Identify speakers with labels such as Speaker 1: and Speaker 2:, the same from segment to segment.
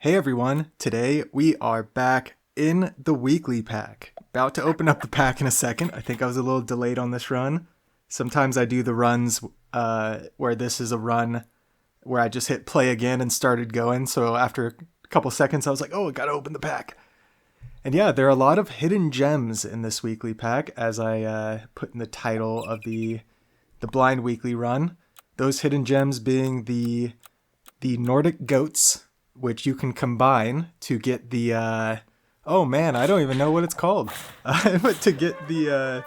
Speaker 1: Hey everyone, today we are back in the weekly pack. About to open up the pack in a second. I think I was a little delayed on this run. Sometimes I do the runs where this is a run where I just hit play again and started going. So after a couple seconds, I was like, oh, I gotta open the pack. And yeah, there are a lot of hidden gems in this weekly pack, as I put in the title of the blind weekly run. Those hidden gems being the Nordic goats, which you can combine to get the oh man, I don't even know what it's called. But to get the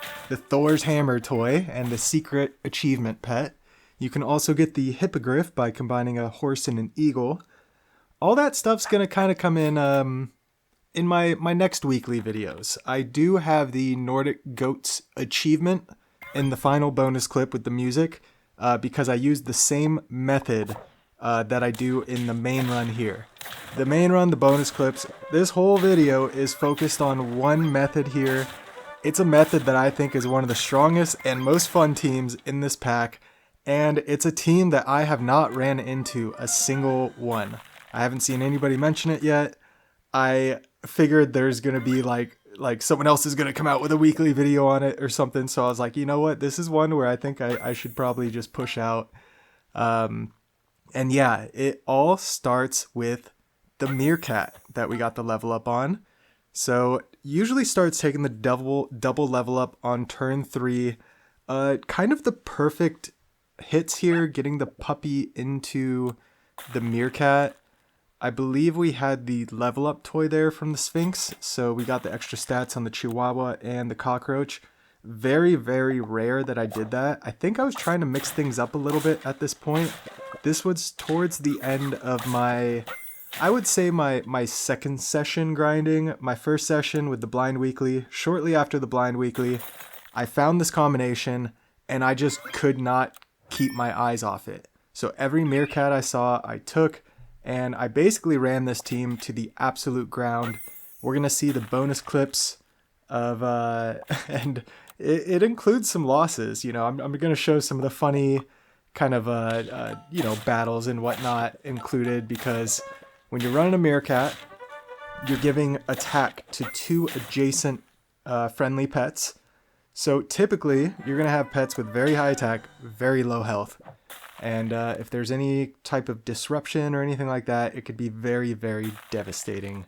Speaker 1: Thor's hammer toy and the secret achievement pet. You can also get the hippogriff by combining a horse and an eagle. All that stuff's gonna kind of come in my next weekly videos. I do have the Nordic goats achievement in the final bonus clip with the music because I used the same method that I do in the main run here. The main run, the bonus clips, this whole video is focused on one method here. It's a method that I think is one of the strongest and most fun teams in this pack, and it's a team that I have not ran into a single one. I haven't seen anybody mention it yet. I figured there's gonna be like someone else is gonna come out with a weekly video on it or something, so I was like, you know what, this is one where I think I should probably just push out. And yeah, it all starts with the MEERKAT that we got the level up on. So usually starts taking the double level up on turn 3. Kind of the perfect hits here, getting the puppy into the MEERKAT. I believe we had the level up toy there from the Sphinx, so we got the extra stats on the Chihuahua and the cockroach. Very, very rare that I did that. I think I was trying to mix things up a little bit at this point. This was towards the end of my, I would say my second session grinding. My first session with the blind weekly. Shortly after the blind weekly, I found this combination and I just could not keep my eyes off it. So every MEERKAT I saw, I took, and I basically ran this team to the absolute ground. We're going to see the bonus clips of, and it includes some losses. You know, I'm going to show some of the funny kind of, battles and whatnot included, because when you're running a MEERKAT, you're giving attack to 2 adjacent friendly pets. So typically, you're going to have pets with very high attack, very low health. And if there's any type of disruption or anything like that, it could be very, very devastating.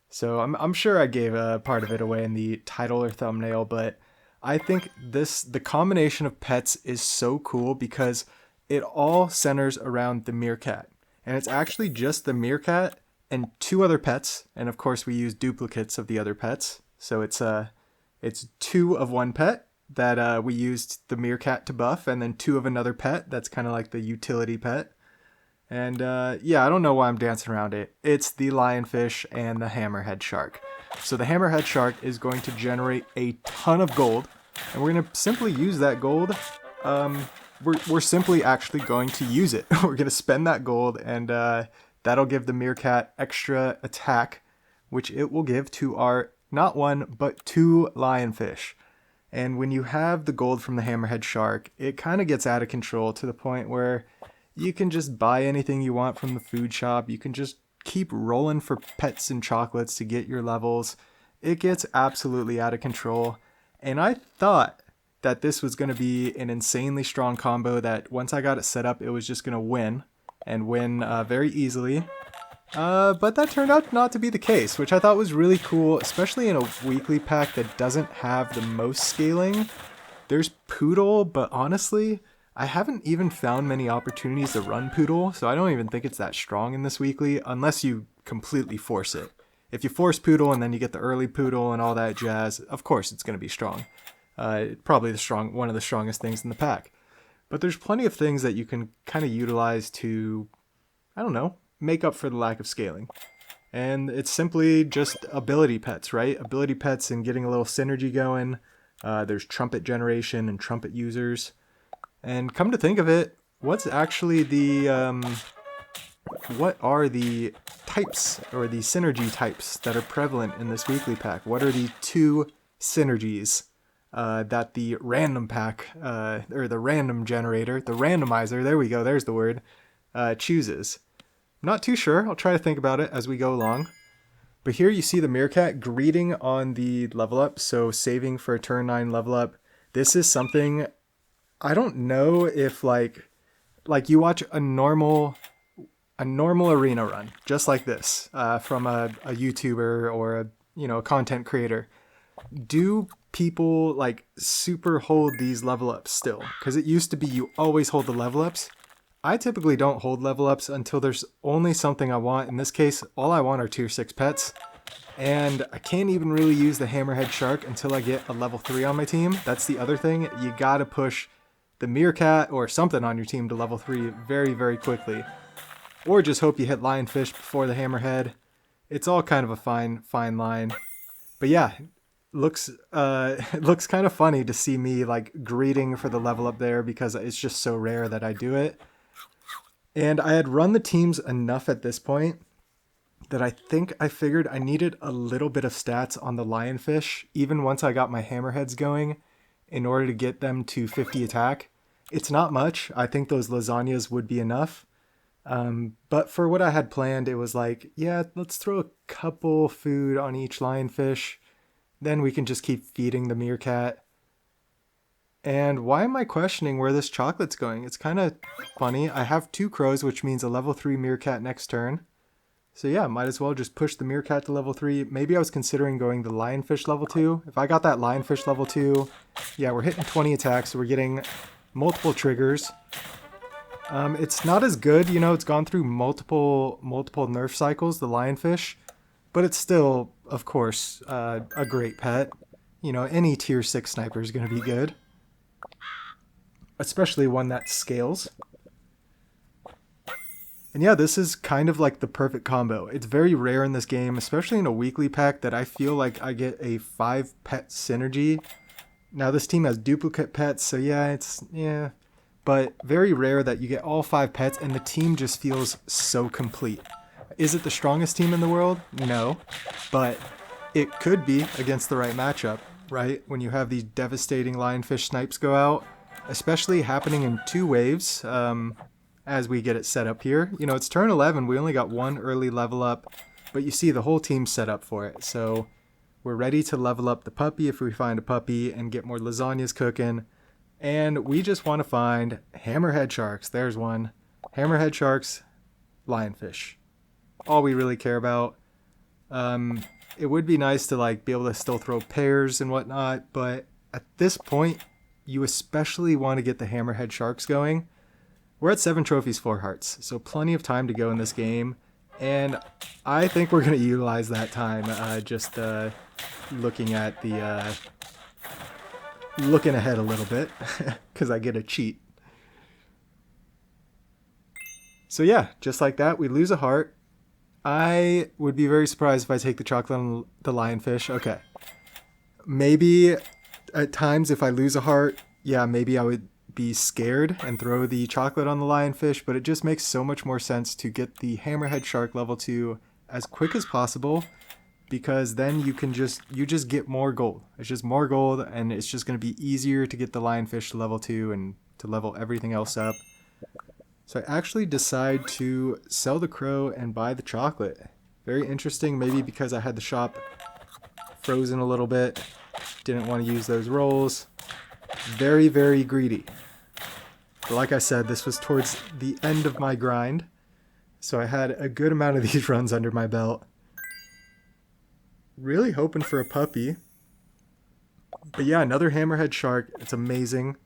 Speaker 1: So I'm sure I gave a part of it away in the title or thumbnail, but I think the combination of pets is so cool because it all centers around the MEERKAT. And it's actually just the MEERKAT and 2 other pets. And of course we use duplicates of the other pets. So it's 2 of one pet that we used the MEERKAT to buff, and then 2 of another pet that's kind of like the utility pet. And yeah, I don't know why I'm dancing around it. It's the lionfish and the hammerhead shark. So the hammerhead shark is going to generate a ton of gold, and we're going to simply use that gold. We're simply actually going to use it. We're going to spend that gold, and that'll give the MEERKAT extra attack, which it will give to our not 1 but 2 lionfish. And when you have the gold from the hammerhead shark, it kind of gets out of control to the point where you can just buy anything you want from the food shop. You can just keep rolling for pets and chocolates to get your levels. It gets absolutely out of control. And I thought that this was going to be an insanely strong combo that once I got it set up, it was just going to win, and win very easily. But that turned out not to be the case, which I thought was really cool, especially in a weekly pack that doesn't have the most scaling. There's Poodle, but honestly, I haven't even found many opportunities to run Poodle, so I don't even think it's that strong in this weekly, unless you completely force it. If you force Poodle and then you get the early Poodle and all that jazz, of course it's going to be strong. Probably one of the strongest things in the pack. But there's plenty of things that you can kind of utilize to, I don't know, make up for the lack of scaling. And it's simply just ability pets, right? Ability pets and getting a little synergy going. There's trumpet generation and trumpet users. And come to think of it, what's actually what are the types or the synergy types that are prevalent in this weekly pack? What are the 2 synergies that the random pack, or the random generator, the randomizer, there we go, there's the word, chooses? Not too sure. I'll try to think about it as we go along. But here you see the MEERKAT greeting on the level up, so saving for a turn 9 level up. This is something, I don't know if like you watch a normal arena run, just like this, from a YouTuber or a content creator. Do people like super hold these level ups still? Because it used to be you always hold the level ups. I typically don't hold level ups until there's only something I want. In this case, all I want are tier 6 pets. And I can't even really use the hammerhead shark until I get a level 3 on my team. That's the other thing. You gotta push the MEERKAT or something on your team to level 3 very, very quickly. Or just hope you hit lionfish before the hammerhead. It's all kind of a fine line. But yeah, it looks kind of funny to see me like greeting for the level up there because it's just so rare that I do it. And I had run the teams enough at this point that I think I figured I needed a little bit of stats on the lionfish, even once I got my hammerheads going, in order to get them to 50 attack. It's not much. I think those lasagnas would be enough. But for what I had planned, it was like, yeah, let's throw a couple food on each lionfish. Then we can just keep feeding the MEERKAT. And why am I questioning where this chocolate's going? It's kind of funny. I have 2 crows, which means a level 3 MEERKAT next turn. So yeah, might as well just push the MEERKAT to level 3. Maybe I was considering going the lionfish level 2. If I got that lionfish level 2, yeah, we're hitting 20 attacks, so we're getting multiple triggers. It's not as good, it's gone through multiple nerf cycles, the lionfish, but it's still, of course, a great pet. Any tier 6 sniper is going to be good. Especially one that scales. And yeah, this is kind of like the perfect combo. It's very rare in this game, especially in a weekly pack, that I feel like I get a 5 pet synergy. Now this team has duplicate pets, so yeah. But very rare that you get all 5 pets and the team just feels so complete. Is it the strongest team in the world? No. But it could be against the right matchup, right? When you have these devastating lionfish snipes go out. Especially happening in 2 waves as we get it set up here. It's turn 11. We only got 1 early level up, but you see the whole team's set up for it. So we're ready to level up the puppy if we find a puppy and get more lasagnas cooking. And we just want to find hammerhead sharks. There's one. Hammerhead sharks, lionfish. All we really care about. It would be nice to like be able to still throw pairs and whatnot, but at this point, you especially want to get the hammerhead sharks going. We're at 7 trophies, 4 hearts, so plenty of time to go in this game, and I think we're going to utilize that time just looking at the looking ahead a little bit because I get a cheat. So yeah, just like that, we lose a heart. I would be very surprised if I take the chocolate on the lionfish. Okay, maybe at times if I lose a heart, yeah, maybe I would be scared and throw the chocolate on the lionfish, but it just makes so much more sense to get the hammerhead shark level 2 as quick as possible, because then you just get more gold. It's just more gold, and it's just going to be easier to get the lionfish to level 2 and to level everything else up. So I actually decide to sell the crow and buy the chocolate. Very interesting, maybe because I had the shop frozen a little bit. Didn't want to use those rolls. Very, very greedy. But like I said, this was towards the end of my grind, so I had a good amount of these runs under my belt. Really hoping for a puppy. But yeah, another hammerhead shark. It's amazing.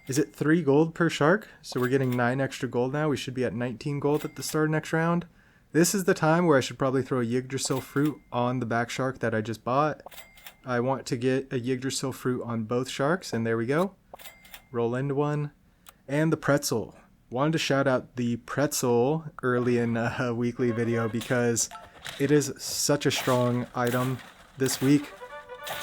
Speaker 1: Is it 3 gold per shark? So we're getting 9 extra gold now. We should be at 19 gold at the start of next round. This is the time where I should probably throw a Yggdrasil fruit on the back shark that I just bought. I want to get a Yggdrasil fruit on both sharks, and there we go. Roll into one. And the pretzel. Wanted to shout out the pretzel early in a weekly video because it is such a strong item this week.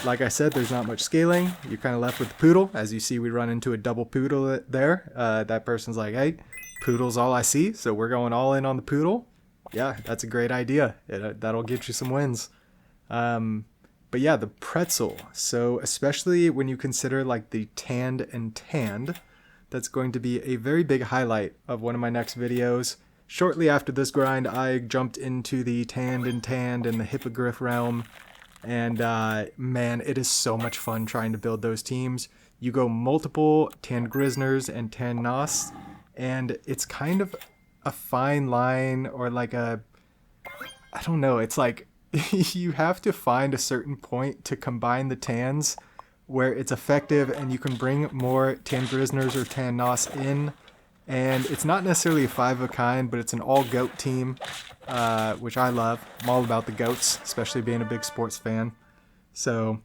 Speaker 1: Like I said, there's not much scaling. You're kind of left with the poodle. As you see, we run into a double poodle there. That person's like, hey, poodle's all I see, so we're going all in on the poodle. Yeah, that's a great idea. That'll get you some wins. But yeah, the pretzel. So especially when you consider like the tanned and tanned, that's going to be a very big highlight of one of my next videos. shortly after this grind, I jumped into the tanned and the hippogriff realm. And man, it is so much fun trying to build those teams. You go multiple tanned Grizners and tanned Nos, and it's kind of a fine line, or like I don't know, it's like you have to find a certain point to combine the tans where it's effective and you can bring more tanned Grizners or tanned Nos in. And it's not necessarily a 5 of a kind, but it's an all goat team, which I love. I'm all about the goats, especially being a big sports fan. So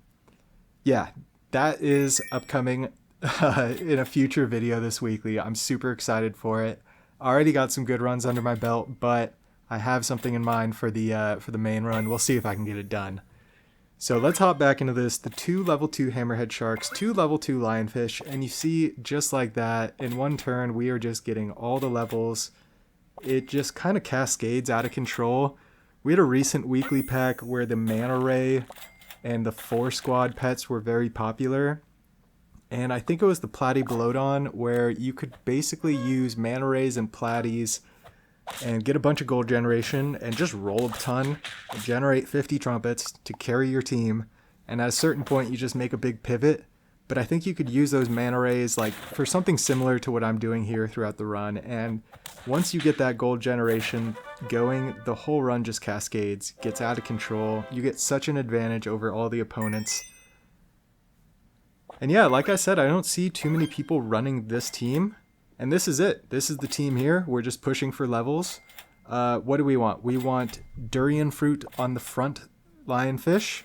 Speaker 1: yeah, that is upcoming in a future video this weekly. I'm super excited for it. I already got some good runs under my belt, but I have something in mind for the main run. We'll see if I can get it done. So let's hop back into this. The 2 level 2 hammerhead sharks, 2 level 2 lionfish, and you see, just like that, in one turn we are just getting all the levels. It just kind of cascades out of control. We had a recent weekly pack where the manta ray and the 4 squad pets were very popular. And I think it was the Platybelodon, where you could basically use manta rays and platies and get a bunch of gold generation and just roll a ton and generate 50 trumpets to carry your team. And at a certain point, you just make a big pivot. But I think you could use those manta rays like for something similar to what I'm doing here throughout the run. And once you get that gold generation going, the whole run just cascades, gets out of control. You get such an advantage over all the opponents. And yeah, like I said, I don't see too many people running this team. And this is it. This is the team here. We're just pushing for levels. What do we want? We want durian fruit on the front lionfish.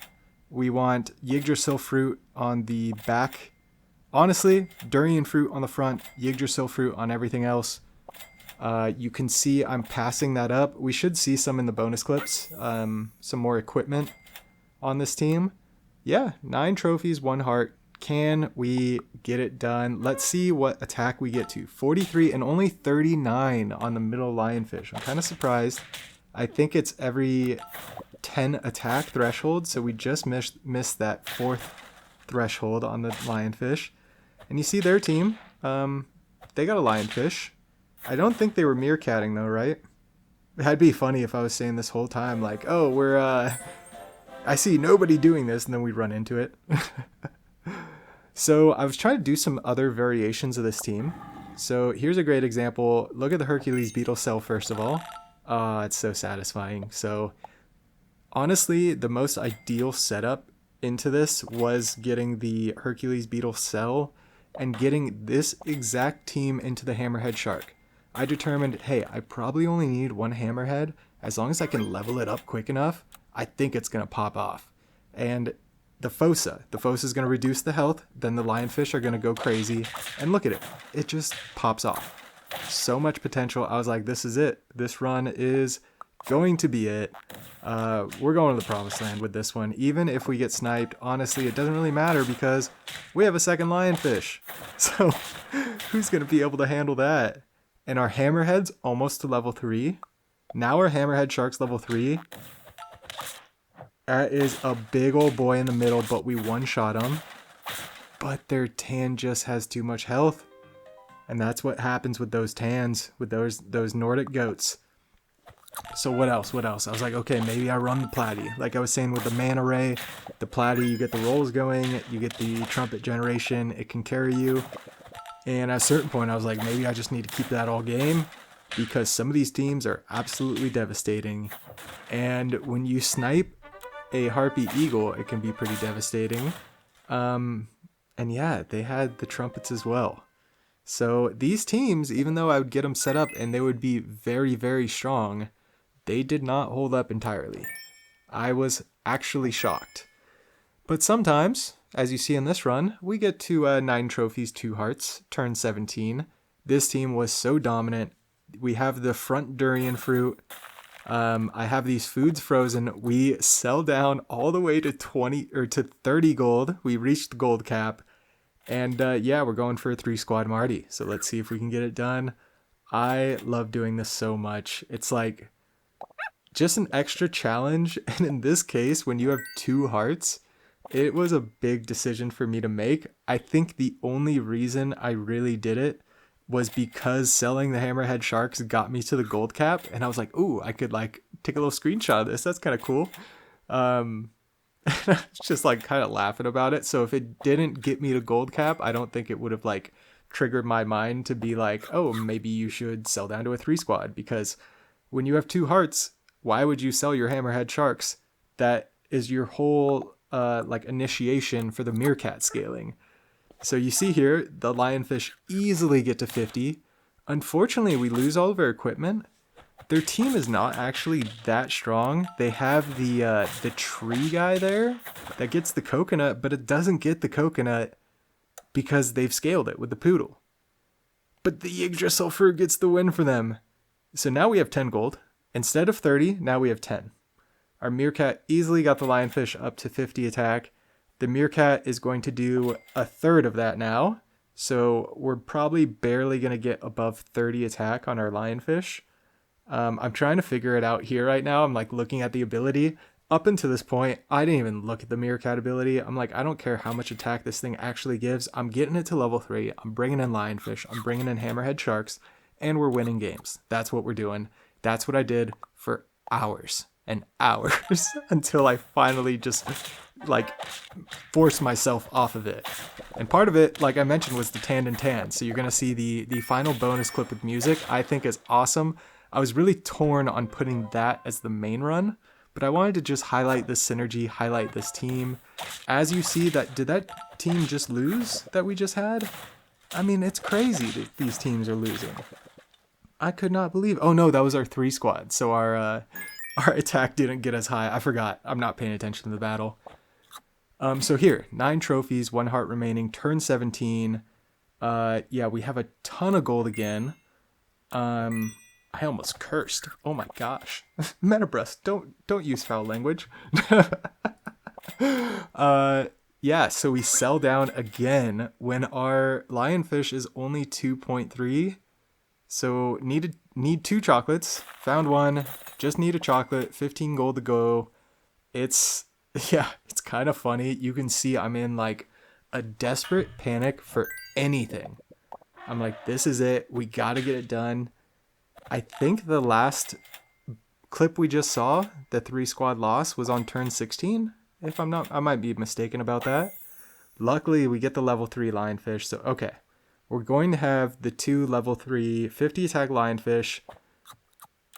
Speaker 1: We want Yggdrasil fruit on the back. Honestly, durian fruit on the front, Yggdrasil fruit on everything else. You can see I'm passing that up. We should see some in the bonus clips. Some more equipment on this team. Yeah, 9 trophies, 1 heart. Can we get it done? Let's see what attack we get to. 43 and only 39 on the middle lionfish. I'm kind of surprised. I think it's every 10 attack threshold, so we just missed that 4th threshold on the lionfish. And you see their team. They got a lionfish. I don't think they were meerkatting though, right? That'd be funny if I was saying this whole time like, oh, I see nobody doing this, and then we run into it. So I was trying to do some other variations of this team. So here's a great example. Look at the Hercules Beetle cell first of all. It's so satisfying. So honestly, the most ideal setup into this was getting the Hercules Beetle cell and getting this exact team into the hammerhead shark. I determined, hey, I probably only need 1 hammerhead. As long as I can level it up quick enough, I think it's going to pop off. And the Fossa is going to reduce the health, then the lionfish are going to go crazy, and look at it, it just pops off. So much potential. I was like, this is it. This run is going to be it. We're going to the promised land with this one. Even if we get sniped, honestly, it doesn't really matter because we have a second lionfish. So who's going to be able to handle that? And our hammerhead's almost to level 3. Now our hammerhead shark's level 3. That is a big old boy in the middle, but we one-shot him. But their tan just has too much health. And that's what happens with those tans, with those Nordic goats. So what else? I was like, okay, maybe I run the platy. Like I was saying with the manta ray, the platy, you get the rolls going, you get the trumpet generation, it can carry you. And at a certain point, I was like, maybe I just need to keep that all game, because some of these teams are absolutely devastating. And when you snipe a harpy eagle, it can be pretty devastating. And yeah, they had the trumpets as well. So these teams, even though I would get them set up and they would be very, very strong, they did not hold up entirely. I was actually shocked. But sometimes, as you see in this run, we get to 9 trophies, 2 hearts, turn 17. This team was so dominant. We have the front durian fruit. I have these foods frozen. We sell down all the way to 20 or to 30 gold. We reached the gold cap. And yeah, we're going for a 3 Squad Marty. So let's see if we can get it done. I love doing this so much. It's like just an extra challenge. And in this case, when you have 2 hearts, it was a big decision for me to make. I think the only reason I really did it was because selling the hammerhead sharks got me to the gold cap, and I was like, ooh, I could like take a little screenshot of this. That's kind of cool. Just like kind of laughing about it. So if it didn't get me to gold cap, I don't think it would have like triggered my mind to be like, oh, maybe you should sell down to a 3 squad, because when you have 2 hearts, why would you sell your hammerhead sharks? That is your whole like initiation for the MEERKAT scaling. So you see here, the lionfish easily get to 50. Unfortunately, we lose all of our equipment. Their team is not actually that strong. They have the tree guy there that gets the coconut, but it doesn't get the coconut because they've scaled it with the poodle. But the Yggdrasil fruit gets the win for them. So now we have 10 gold. Instead of 30, now we have 10. Our MEERKAT easily got the lionfish up to 50 attack. The MEERKAT is going to do a third of that now. So we're probably barely going to get above 30 attack on our lionfish. I'm trying to figure it out here right now. I'm like looking at the ability. Up until this point, I didn't even look at the MEERKAT ability. I'm like, I don't care how much attack this thing actually gives. I'm getting it to level 3. I'm bringing in lionfish. I'm bringing in hammerhead sharks. And we're winning games. That's what we're doing. That's what I did for hours and hours until I finally just like forced myself off of it. And part of it, like I mentioned, was the tanned and tan. So you're going to see the final bonus clip with music. I think is awesome. I was really torn on putting that as the main run, but I wanted to just highlight this synergy, highlight this team. As you see, did that team just lose that we just had? I mean, it's crazy that these teams are losing. I could not believe. Oh no, that was our 3 squad. So our attack didn't get as high. I forgot. I'm not paying attention to the battle. So here, 9 trophies, 1 heart remaining, turn 17. Yeah, we have a ton of gold again. I almost cursed. Oh my gosh. Metabrusk, don't use foul language. Yeah, so we sell down again when our lionfish is only 2.3. So need 2 chocolates. Found 1. Just need a chocolate. 15 gold to go. It's kind of funny. You can see I'm in like a desperate panic for anything. I'm like, this is it. We got to get it done. I think the last clip we just saw, the 3 squad loss, was on turn 16. If I'm not, I might be mistaken about that. Luckily, we get the level 3 lionfish. So, okay. We're going to have the 2 level 3 50 attack lionfish.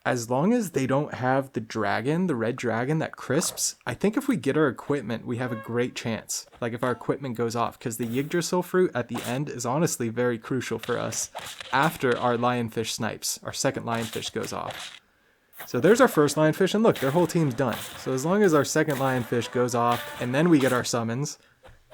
Speaker 1: As long as they don't have the dragon, the red dragon that crisps, I think if we get our equipment, we have a great chance. Like if our equipment goes off, because the Yggdrasil fruit at the end is honestly very crucial for us after our lionfish snipes. Our second lionfish goes off. So there's our first lionfish, and look, their whole team's done. So as long as our second lionfish goes off, and then we get our summons,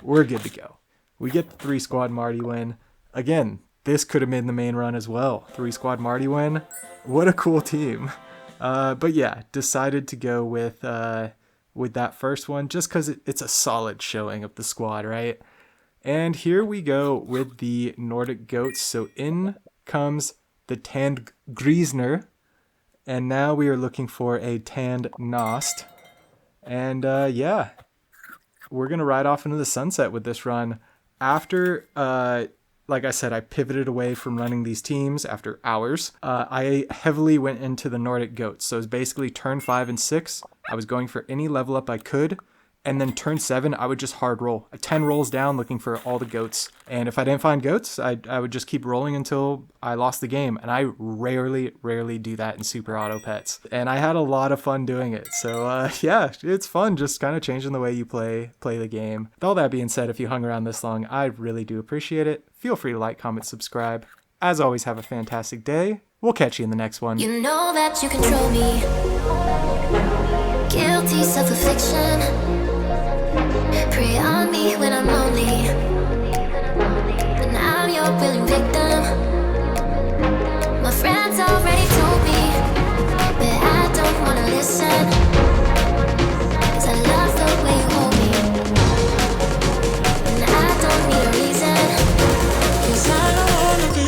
Speaker 1: we're good to go. We get the 3 Squad Marty win. Again, this could have been the main run as well. 3 Squad Marty win. What a cool team. But yeah, decided to go with that first one just because it's a solid showing of the squad, right? And here we go with the Nordic goats. So in comes the tanned Griesner. And now we are looking for a tanned Nost. And yeah, we're going to ride off into the sunset with this run. After, like I said, I pivoted away from running these teams after hours. I heavily went into the Nordic goats. So it was basically turn 5 and 6. I was going for any level up I could. And then turn 7, I would just hard roll. 10 rolls down looking for all the goats. And if I didn't find goats, I would just keep rolling until I lost the game. And I rarely do that in Super Auto Pets. And I had a lot of fun doing it. So yeah, it's fun just kind of changing the way you play the game. With all that being said, if you hung around this long, I really do appreciate it. Feel free to like, comment, subscribe. As always, have a fantastic day. We'll catch you in the next one.
Speaker 2: You know that you control me. Guilty self-affliction. Prey on me when I'm lonely, and I'm your willing victim. My friends already told me, but I don't wanna listen, 'cause I love the way you hold me, and I don't need a reason, 'cause I don't wanna be.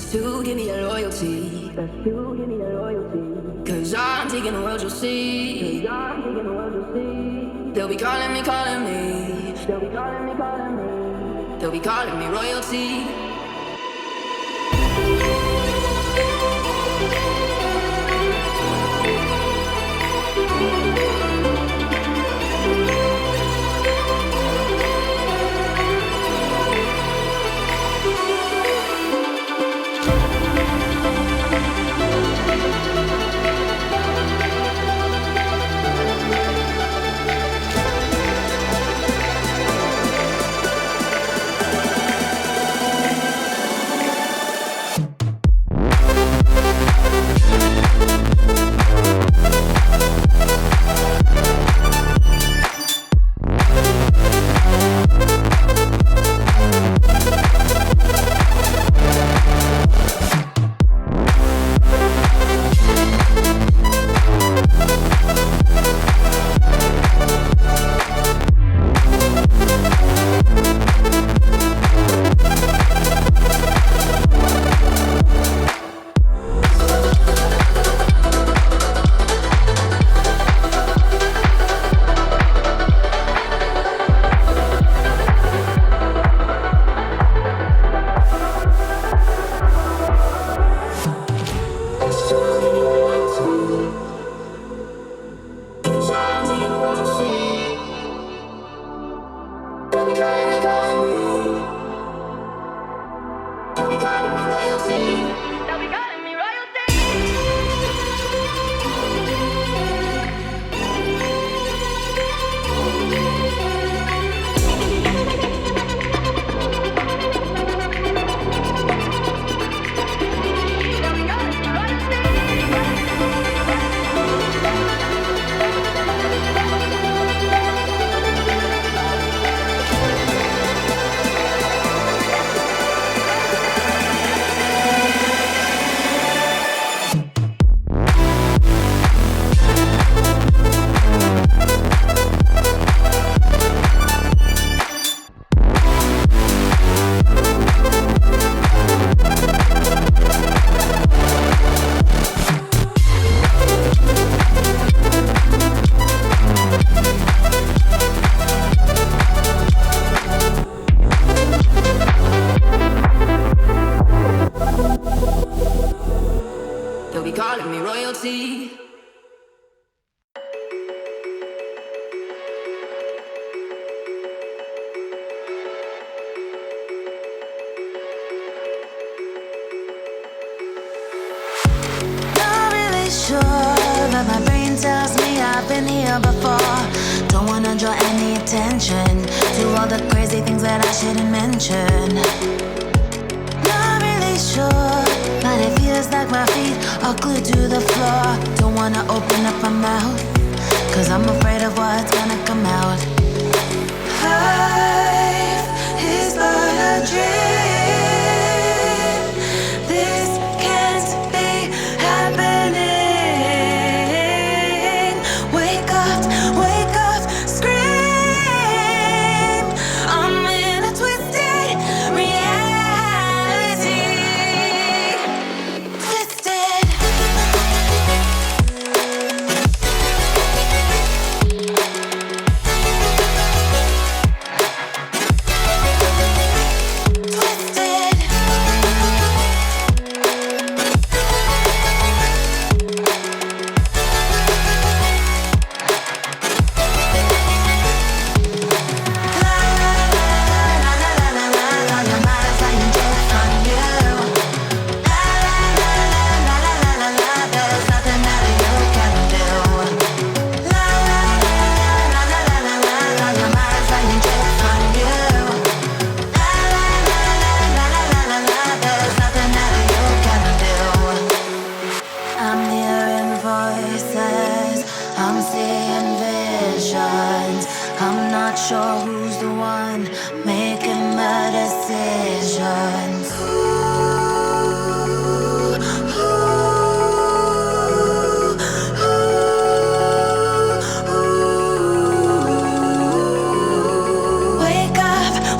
Speaker 2: Best to give me that loyalty. Best to give me that loyalty. Cause I'm taking the world, you'll see. Cause I'm taking the world, you'll see. They'll be calling me, calling me. They'll be calling me, calling me. They'll be calling me royalty.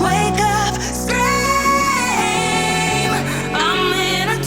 Speaker 3: Wake up, scream. I'm in a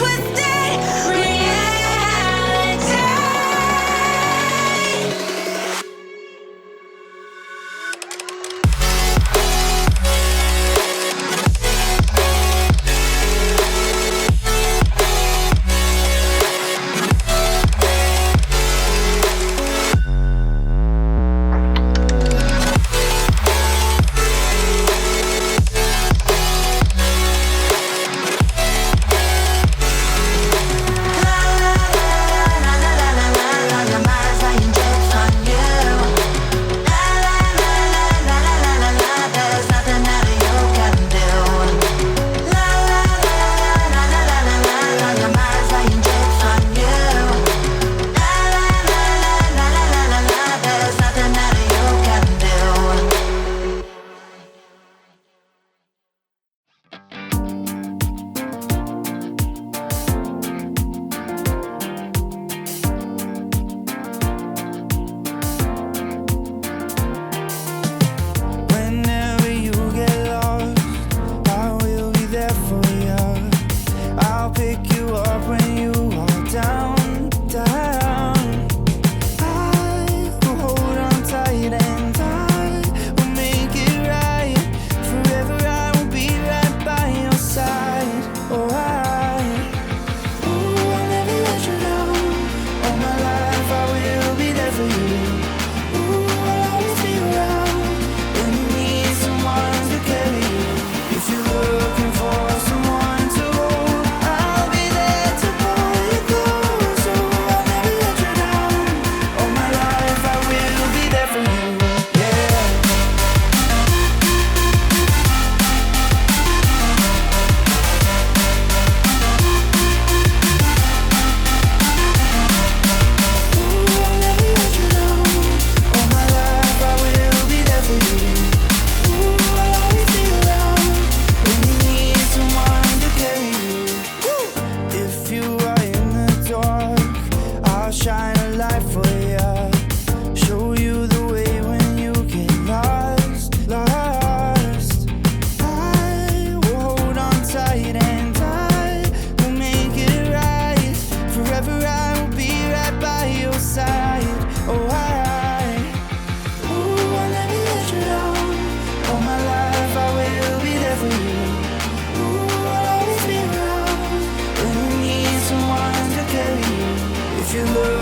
Speaker 3: love.